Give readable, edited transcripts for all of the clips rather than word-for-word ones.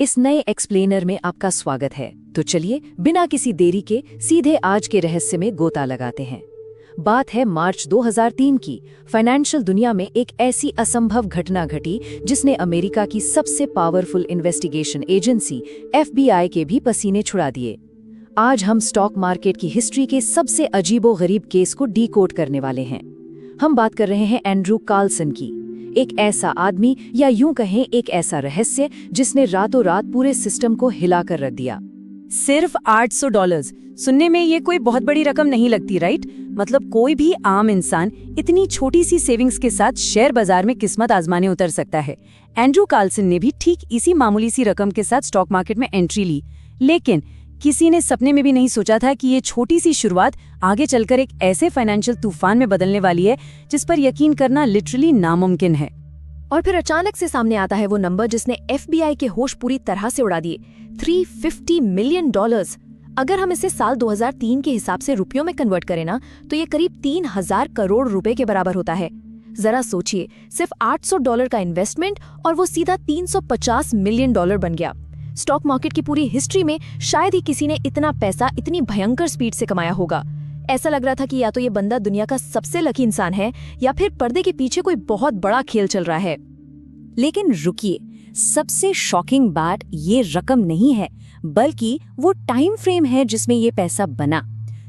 इस नए एक्सप्लेनर में आपका स्वागत है। तो चलिए बिना किसी देरी के सीधे आज के रहस्य में गोता लगाते हैं। बात है मार्च 2003 की। फाइनेंशियल दुनिया में एक ऐसी असंभव घटना घटी जिसने अमेरिका की सबसे पावरफुल इन्वेस्टिगेशन एजेंसी FBI के भी पसीने छुड़ा दिए। आज हम स्टॉक मार्केट की हिस्ट्री के सबसे अजीबोगरीब केस को डीकोड करने वाले हैं। हम बात कर रहे हैं एंड्रू कार्लसन की, एक ऐसा आदमी या यूं कहें एक ऐसा रहस्य जिसने रातों रात पूरे सिस्टम को हिला कर रख दिया। सिर्फ $800। सुनने में ये कोई बहुत बड़ी रकम नहीं लगती, राइट? मतलब कोई भी आम इंसान इतनी छोटी सी सेविंग्स के साथ शेयर बाजार में किस्मत आजमाने उतर सकता है। एंड्रू कार्लसन ने भी ठीक इसी मामूली सी रकम के साथ स्टॉक मार्केट में एंट्री ली, लेकिन किसी ने सपने में भी नहीं सोचा था कि ये छोटी सी शुरुआत आगे चलकर एक ऐसे फाइनेंशियल तूफान में बदलने वाली है जिस पर यकीन करना लिटरली नामुमकिन है। और फिर अचानक से सामने आता है वो नंबर जिसने FBI के होश पूरी तरह से उड़ा दिए, $350 मिलियन। अगर हम इसे साल 2003 के हिसाब से रुपयों में कन्वर्ट करें ना, तो ये करीब 3000 करोड़ रुपए के बराबर होता है। जरा सोचिए, सिर्फ $800 का इन्वेस्टमेंट और वो सीधा $350 मिलियन बन गया। स्टॉक मार्केट की पूरी हिस्ट्री में शायद ही किसी ने इतना पैसा इतनी भयंकर स्पीड से कमाया होगा। ऐसा लग रहा था कि या तो ये बंदा दुनिया का सबसे लकी इंसान है या फिर पर्दे के पीछे कोई बहुत बड़ा खेल चल रहा है। लेकिन रुकिए, सबसे शॉकिंग बात ये रकम नहीं है, बल्कि वो टाइम फ्रेम है जिसमें ये पैसा बना।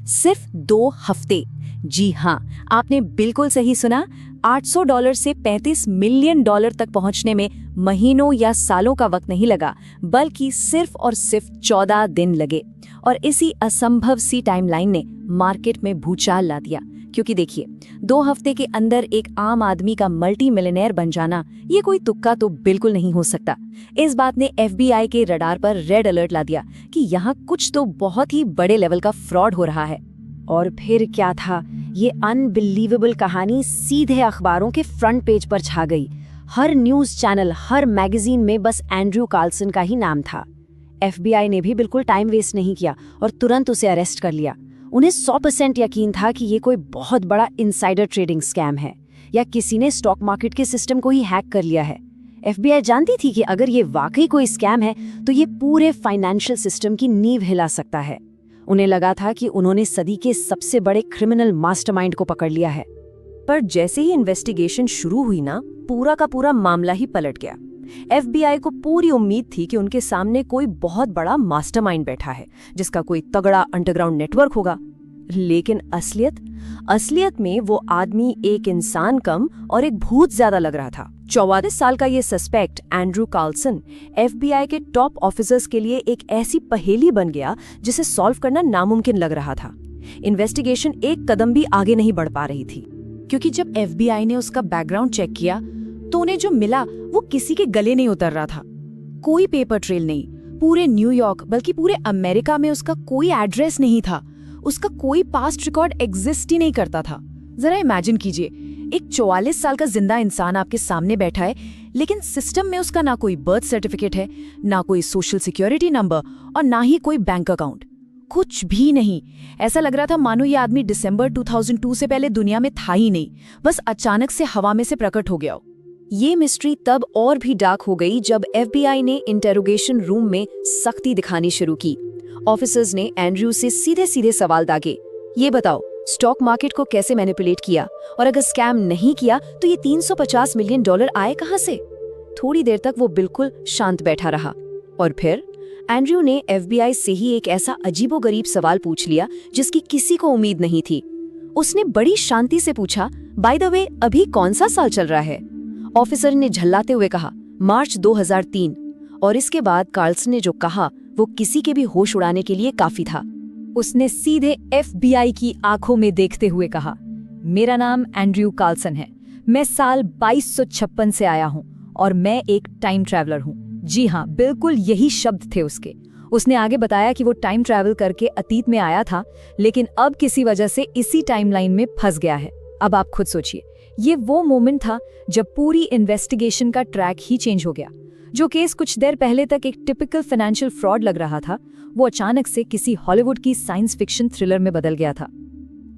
सिर्फ 2 हफ्ते। जी हाँ, आपने बिल्कुल सही सुना। $800 से $35 मिलियन तक पहुंचने में महीनों या सालों का वक्त नहीं लगा, बल्कि सिर्फ और सिर्फ 14 दिन लगे। और इसी असंभव सी टाइमलाइन ने मार्केट में भूचाल ला दिया, क्योंकि देखिए, 2 हफ्ते के अंदर एक आम आदमी का मल्टी मिलियनेयर बन जाना ये कोई तुक्का तो बिल्कुल नहीं हो सकता। इस बात ने FBI के रडार पर रेड अलर्ट ला दिया कि यहाँ कुछ तो बहुत ही बड़े लेवल का फ्रॉड हो रहा है। और फिर क्या था, ये अनबिलीवेबल कहानी सीधे अखबारों के फ्रंट पेज पर छा गई। हर न्यूज़ चैनल, हर मैगजीन में बस एंड्रू कार्लसन का ही नाम था। FBI ने भी बिल्कुल टाइम वेस्ट नहीं किया और तुरंत उसे अरेस्ट कर लिया। उन्हें 100% यकीन था कि ये कोई बहुत बड़ा इनसाइडर ट्रेडिंग स्कैम है या किसी ने स्टॉक मार्केट के सिस्टम को ही हैक कर लिया है। FBI जानती थी कि अगर ये वाकई कोई स्कैम है तो ये पूरे फाइनेंशियल सिस्टम की नींव हिला सकता है। उन्हें लगा था कि उन्होंने सदी के सबसे बड़े क्रिमिनल मास्टरमाइंड को पकड़ लिया है। पर जैसे ही इन्वेस्टिगेशन शुरू हुई ना, पूरा का पूरा मामला ही पलट गया। FBI को पूरी उम्मीद थी कि उनके सामने कोई बहुत बड़ा मास्टरमाइंड बैठा है जिसका कोई तगड़ा अंडरग्राउंड नेटवर्क होगा। लेकिन असलियत में वो आदमी एक इंसान कम और एक भूत ज्यादा लग रहा था। 44 साल का ये सस्पेक्ट एंड्रू कार्लसन FBI के टॉप ऑफिसर्स के लिए एक ऐसी पहेली बन गया जिसे सॉल्व करना नामुमकिन लग रहा था। इन्वेस्टिगेशन एक कदम भी आगे नहीं बढ़ पा रही थी, क्योंकि जब FBI ने उसका बैकग्राउंड चेक किया तो उन्हें जो मिला वो किसी के गले नहीं उतर रहा था। कोई पेपर ट्रेल नहीं, पूरे न्यूयॉर्क बल्कि पूरे अमेरिका में उसका कोई एड्रेस नहीं था। उसका कोई पास्ट रिकॉर्ड एग्जिस्ट ही नहीं करता था। जरा इमेजिन कीजिए, एक 44 साल का जिंदा इंसान आपके सामने बैठा है, लेकिन सिस्टम में उसका ना कोई बर्थ सर्टिफिकेट है, ना कोई सोशल सिक्योरिटी नंबर और ना ही कोई बैंक अकाउंट। कुछ भी नहीं। ऐसा लग रहा था मानो ये आदमी दिसंबर 2002 से पहले दुनिया में था ही नहीं, बस अचानक से हवा में से प्रकट हो गया। ये मिस्ट्री तब और भी डार्क हो गई जब FBI ने इंटेरोगेशन रूम में सख्ती दिखानी शुरू की। ऑफिसर्स ने एंड्रू से सीधे सीधे सवाल दागे, ये बताओ स्टॉक मार्केट को कैसे मैनिपुलेट किया, और अगर स्कैम नहीं किया तो ये $350 मिलियन आए कहां से? थोड़ी देर तक वो बिल्कुल शांत बैठा रहा, और फिर एंड्रू ने FBI से ही एक ऐसा अजीबोगरीब सवाल पूछ लिया जिसकी किसी को उम्मीद नहीं थी। उसने बड़ी शांति से पूछा, बाय द वे अभी कौन सा साल चल रहा है? ऑफिसर ने झल्लाते हुए कहा, मार्च 2003। और इसके बाद कार्लसन ने जो कहा वो किसी के भी होश उड़ाने के लिए काफी था। उसने सीधे FBI की आंखों में देखते हुए कहा, मेरा नाम एंड्रू कार्लसन है, मैं साल 2256 से आया हूँ और मैं एक टाइम ट्रैवलर हूँ। जी हाँ, बिल्कुल यही शब्द थे उसके। उसने आगे बताया कि वो टाइम ट्रैवल करके अतीत में आया था, लेकिन अब किसी वजह से इसी टाइमलाइन में फंस गया है। अब आप खुद सोचिए, ये वो मोमेंट था जब पूरी इन्वेस्टिगेशन का ट्रैक ही चेंज हो गया। जो केस कुछ देर पहले तक एक टिपिकल फाइनेंशियल फ्रॉड लग रहा था, वो अचानक से किसी हॉलीवुड की साइंस फिक्शन थ्रिलर में बदल गया था।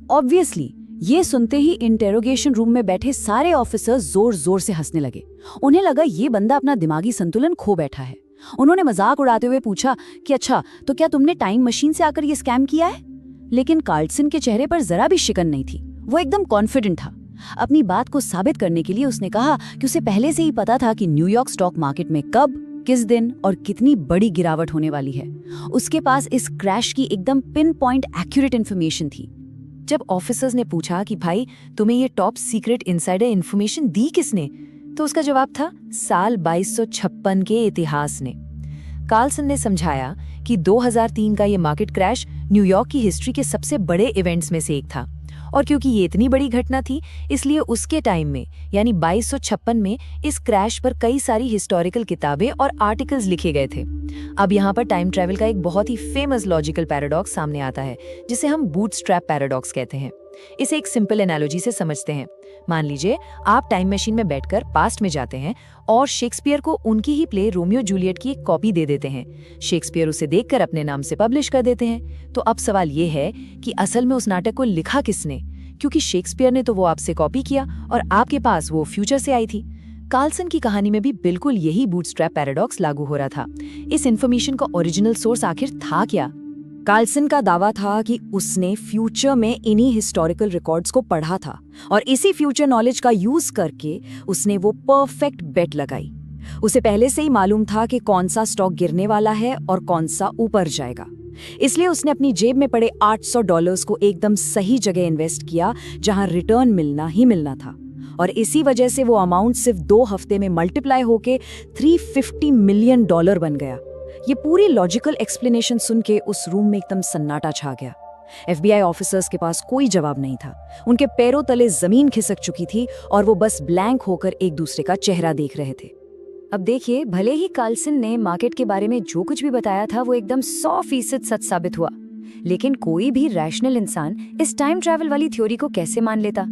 ऑब्वियसली ये सुनते ही इंटेरोगेशन रूम में बैठे सारे ऑफिसर्स जोर जोर से हंसने लगे। उन्हें लगा ये बंदा अपना दिमागी संतुलन खो बैठा है। उन्होंने मजाक उड़ाते हुए पूछा कि अच्छा, तो क्या तुमने टाइम मशीन से आकर ये स्कैम किया है? लेकिन कार्लसन के चेहरे पर जरा भी शिकन नहीं थी। वो एकदम कॉन्फिडेंट था। अपनी बात को साबित करने के लिए उसने कहा कि उसे पहले से ही पता था कि न्यूयॉर्क स्टॉक मार्केट में कब, किस दिन और कितनी बड़ी गिरावट होने वाली है। उसके पास इस क्रैश की एकदम पिन पॉइंट एक्यूरेट इन्फॉर्मेशन थी। जब ऑफिसर्स ने पूछा कि भाई तुम्हें ये टॉप सीक्रेट इनसाइडर इन्फॉर्मेशन दी किसने, तो उसका जवाब था साल 2256 के इतिहास ने। कार्लसन ने समझाया कि 2003 का ये मार्केट क्रैश न्यूयॉर्क की हिस्ट्री के सबसे बड़े इवेंट्स में से एक था, और क्योंकि ये इतनी बड़ी घटना थी इसलिए उसके टाइम में यानी 2256 में इस क्रैश पर कई सारी हिस्टोरिकल किताबें और आर्टिकल्स लिखे गए थे। अब यहाँ पर टाइम ट्रैवल का एक बहुत ही फेमस लॉजिकल पैराडॉक्स सामने आता है, जिसे हम बूटस्ट्रैप पैराडॉक्स कहते हैं। इसे एक सिंपल एनालॉजी से समझते हैं। मान लीजिए आप टाइम मशीन में बैठकर पास्ट में जाते हैं और शेक्सपियर को उनकी ही प्ले रोमियो जूलियट की एक कॉपी दे देते हैं। शेक्सपियर उसे देखकर अपने नाम से पब्लिश कर देते हैं। तो अब सवाल ये है कि असल में उस नाटक को लिखा किसने, क्योंकि शेक्सपियर ने तो वो आपसे कॉपी किया और आपके पास वो फ्यूचर से आई थी। कार्लसन की कहानी में भी बिल्कुल यही बूटस्ट्रैप पैराडॉक्स लागू हो रहा था। इस इन्फॉर्मेशन का ओरिजिनल सोर्स आखिर था क्या? कार्लसन का दावा था कि उसने फ्यूचर में इन्हीं हिस्टोरिकल रिकॉर्ड्स को पढ़ा था और इसी फ्यूचर नॉलेज का यूज करके उसने वो परफेक्ट बेट लगाई। उसे पहले से ही मालूम था कि कौन सा स्टॉक गिरने वाला है और कौन सा ऊपर जाएगा, इसलिए उसने अपनी जेब में पड़े $800 को एकदम सही जगह इन्वेस्ट किया जहां रिटर्न मिलना ही मिलना था। और इसी वजह से वो अमाउंट सिर्फ 2 हफ्ते में मल्टीप्लाई होके $350 मिलियन बन गया। ये पूरी लॉजिकल एक्सप्लेनेशन सुन के उस रूम में एकदम सन्नाटा छा गया। FBI ऑफिसर्स के पास कोई जवाब नहीं था। उनके पैरों तले जमीन खिसक चुकी थी और वो बस ब्लैंक होकर एक दूसरे का चेहरा देख रहे थे। अब देखिए, भले ही कार्लसन ने मार्केट के बारे में जो कुछ भी बताया था वो एकदम 100% सच साबित हुआ, लेकिन कोई भी रैशनल इंसान इस टाइम ट्रैवल वाली थ्योरी को कैसे मान लेता?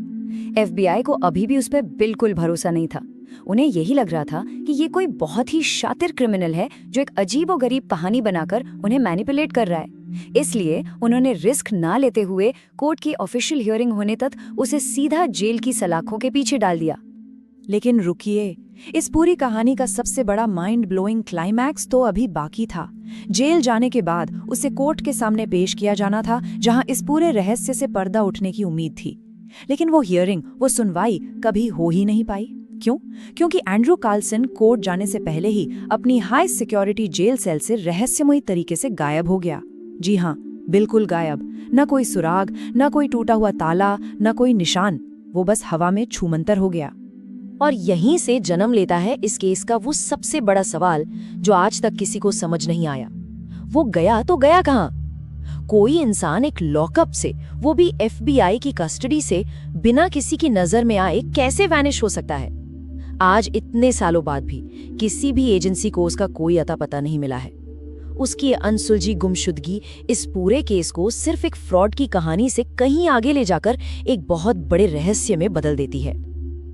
FBI को अभी भी उस पर बिल्कुल भरोसा नहीं था। उन्हें यही लग रहा था कि ये कोई बहुत ही शातिर क्रिमिनल है जो एक अजीबोगरीब कहानी बनाकर उन्हें मैनिपुलेट कर रहा है। इसलिए उन्होंने रिस्क ना लेते हुए कोर्ट की ऑफिशियल हियरिंग होने तक उसे सीधा जेल की सलाखों के पीछे डाल दिया। लेकिन रुकिए, इस पूरी कहानी का सबसे बड़ा माइंड ब्लोइंग क्लाइमैक्स तो अभी बाकी था। जेल जाने के बाद उसे कोर्ट के सामने पेश किया जाना था, जहां इस पूरे रहस्य से पर्दा उठने की उम्मीद थी। लेकिन वो हियरिंग, वो सुनवाई कभी हो ही नहीं पाई। क्यों? क्योंकि एंड्रू कार्लसन कोर्ट जाने से पहले ही अपनी हाई सिक्योरिटी जेल सेल से रहस्यमयी तरीके से गायब हो गया। जी हाँ, बिल्कुल गायब। न कोई सुराग, न कोई टूटा हुआ ताला, न कोई निशान। वो बस हवा में छूमंतर हो गया। और यहीं से जन्म लेता है इस केस का वो सबसे बड़ा सवाल जो आज तक किसी को समझ नहीं आया। वो गया तो गया कहाँ? कोई इंसान एक लॉकअप से, वो भी FBI की कस्टडी से, बिना किसी की नजर में आए कैसे वैनिश हो सकता है? आज इतने सालों बाद भी किसी भी एजेंसी को उसका कोई अता पता नहीं मिला है। उसकी अनसुलझी गुमशुदगी इस पूरे केस को सिर्फ एक फ्रॉड की कहानी से कहीं आगे ले जाकर एक बहुत बड़े रहस्य में बदल देती है,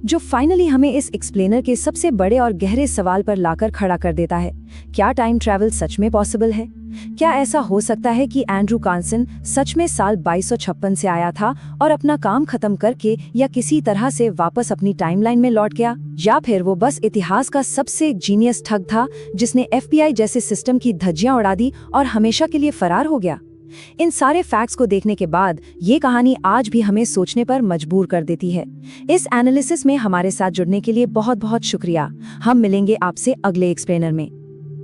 जो फाइनली हमें इस एक्सप्लेनर के सबसे बड़े और गहरे सवाल पर लाकर खड़ा कर देता है। क्या टाइम ट्रैवल सच में पॉसिबल है? क्या ऐसा हो सकता है कि एंड्रू कार्लसन सच में साल 2256 से आया था और अपना काम खत्म करके या किसी तरह से वापस अपनी टाइमलाइन में लौट गया? या फिर वो बस इतिहास का सबसे जीनियस ठग था जिसने FBI जैसे सिस्टम की धज्जियां उड़ा दी और हमेशा के लिए फरार हो गया? इन सारे फैक्ट्स को देखने के बाद ये कहानी आज भी हमें सोचने पर मजबूर कर देती है। इस एनालिसिस में हमारे साथ जुड़ने के लिए बहुत बहुत शुक्रिया। हम मिलेंगे आपसे अगले एक्सप्लेनर में।